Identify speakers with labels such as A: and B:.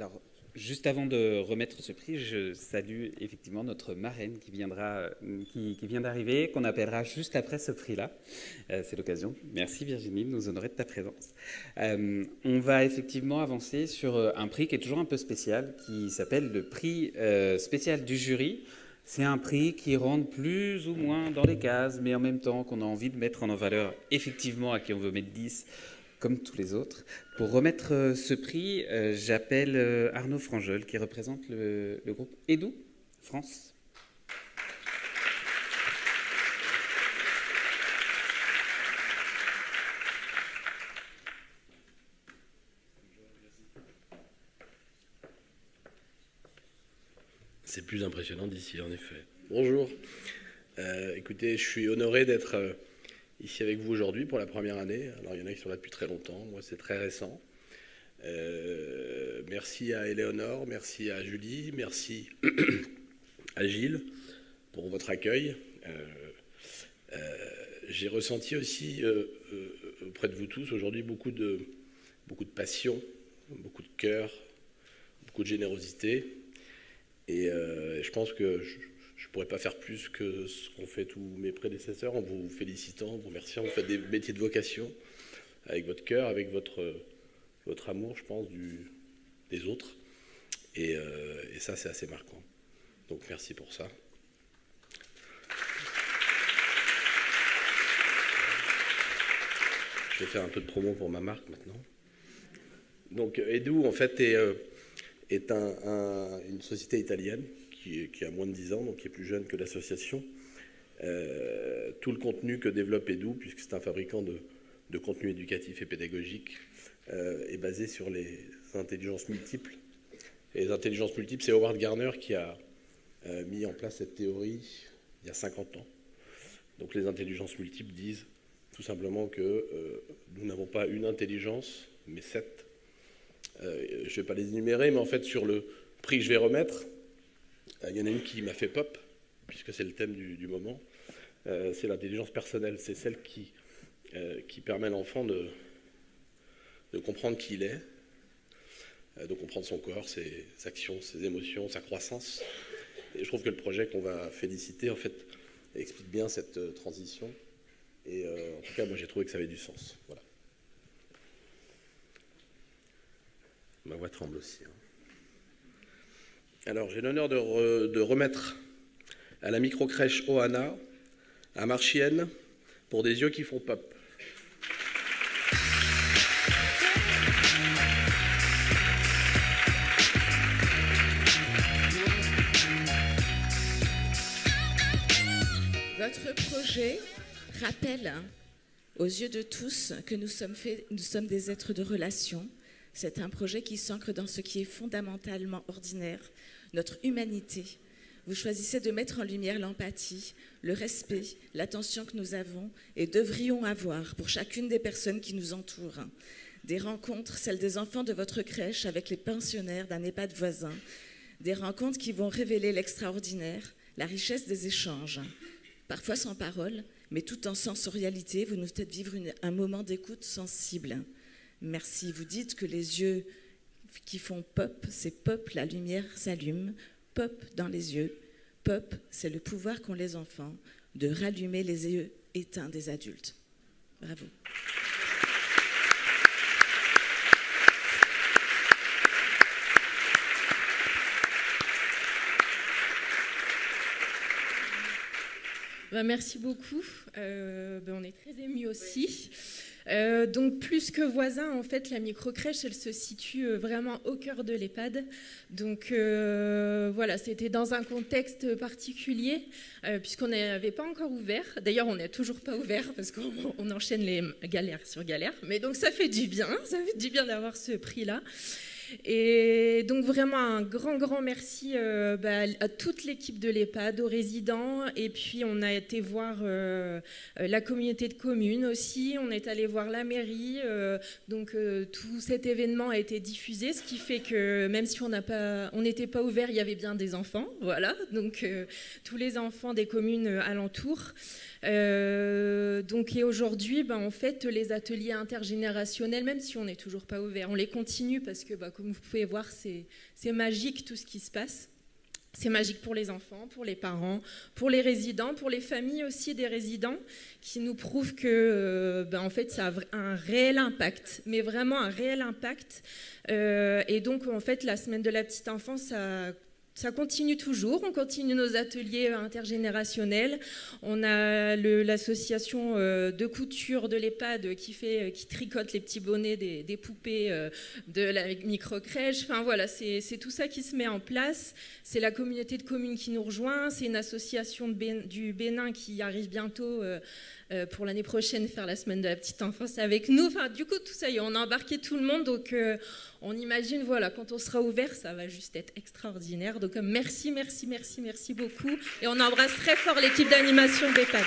A: Alors, juste avant de remettre ce prix, je salue effectivement notre marraine qui vient d'arriver, qu'on appellera juste après ce prix-là. C'est l'occasion. Merci Virginie de nous honorer de ta présence. On va effectivement avancer sur un prix qui est toujours un peu spécial, qui s'appelle le prix spécial du jury. C'est un prix qui rentre plus ou moins dans les cases, mais en même temps qu'on a envie de mettre en valeur, effectivement, à qui on veut mettre 10, comme tous les autres. Pour remettre ce prix, j'appelle Arnaud Frangel, qui représente le groupe EDU France.
B: C'est plus impressionnant d'ici, en effet. Bonjour. Écoutez, je suis honoré d'être ici avec vous aujourd'hui pour la première année. Alors, il y en a qui sont là depuis très longtemps. Moi, c'est très récent. Merci à Éléonore, merci à Julie, merci à Gilles pour votre accueil. J'ai ressenti aussi auprès de vous tous aujourd'hui beaucoup de passion, beaucoup de cœur, beaucoup de générosité. Et je pense que je ne pourrais pas faire plus que ce qu'ont fait tous mes prédécesseurs en vous félicitant, en vous remerciant. Vous faites des métiers de vocation avec votre cœur, avec votre amour, je pense, des autres. Et ça, c'est assez marquant. Donc, merci pour ça. Je vais faire un peu de promo pour ma marque maintenant. Donc, EDU, en fait, est une société italienne qui a moins de 10 ans, donc qui est plus jeune que l'association. Tout le contenu que développe EDU, puisque c'est un fabricant de contenu éducatif et pédagogique, est basé sur les intelligences multiples. Et les intelligences multiples, c'est Howard Gardner qui a mis en place cette théorie il y a 50 ans. Donc les intelligences multiples disent tout simplement que nous n'avons pas une intelligence, mais 7. Je ne vais pas les énumérer, mais en fait, sur le prix que je vais remettre, il y en a une qui m'a fait pop, puisque c'est le thème du moment. C'est l'intelligence personnelle. C'est celle qui permet à l'enfant de comprendre qui il est, de comprendre son corps, ses actions, ses émotions, sa croissance. Et je trouve que le projet qu'on va féliciter, en fait, explique bien cette transition. Et en tout cas, moi, j'ai trouvé que ça avait du sens. Voilà. Ma voix tremble aussi. Alors, j'ai l'honneur de remettre à la microcrèche Ohana, à Marchienne, pour des yeux qui font pop.
C: Votre projet rappelle aux yeux de tous que nous sommes des êtres de relation. C'est un projet qui s'ancre dans ce qui est fondamentalement ordinaire, notre humanité. Vous choisissez de mettre en lumière l'empathie, le respect, l'attention que nous avons et devrions avoir pour chacune des personnes qui nous entourent. Des rencontres, celles des enfants de votre crèche avec les pensionnaires d'un EHPAD voisin. Des rencontres qui vont révéler l'extraordinaire, la richesse des échanges. Parfois sans parole, mais tout en sensorialité, vous nous faites vivre un moment d'écoute sensible. Merci. Vous dites que les yeux qui font pop, c'est pop, la lumière s'allume, pop dans les yeux. Pop, c'est le pouvoir qu'ont les enfants de rallumer les yeux éteints des adultes. Bravo.
D: Merci beaucoup. On est très émus aussi. Donc plus que voisin, en fait, la microcrèche, elle se situe vraiment au cœur de l'EHPAD. Donc voilà, c'était dans un contexte particulier, puisqu'on n'avait pas encore ouvert. D'ailleurs, on n'est toujours pas ouvert, parce qu'on enchaîne les galères sur galères. Mais donc ça fait du bien, d'avoir ce prix-là. Et donc vraiment un grand merci à toute l'équipe de l'EHPAD, aux résidents, et puis on a été voir la communauté de communes aussi, on est allé voir la mairie, donc tout cet événement a été diffusé, ce qui fait que même si on n'était pas ouvert, il y avait bien des enfants, voilà, donc tous les enfants des communes alentours. Et aujourd'hui, en fait, les ateliers intergénérationnels, même si on n'est toujours pas ouvert, on les continue parce que comme vous pouvez voir, c'est magique tout ce qui se passe. C'est magique pour les enfants, pour les parents, pour les résidents, pour les familles aussi des résidents, qui nous prouvent que en fait, ça a un réel impact, mais vraiment un réel impact. Et donc, en fait, la semaine de la petite enfance, ça continue toujours. On continue nos ateliers intergénérationnels. On a l'association de couture de l'EHPAD qui tricote les petits bonnets des poupées de la microcrèche. Enfin voilà, c'est tout ça qui se met en place. C'est la communauté de communes qui nous rejoint. C'est une association du Bénin qui arrive bientôt pour l'année prochaine faire la semaine de la petite enfance avec nous. Enfin, du coup, tout ça y est, on a embarqué tout le monde. Donc, on imagine, voilà, quand on sera ouvert, ça va juste être extraordinaire. Donc, merci beaucoup. Et on embrasse très fort l'équipe d'animation d'EHPAD.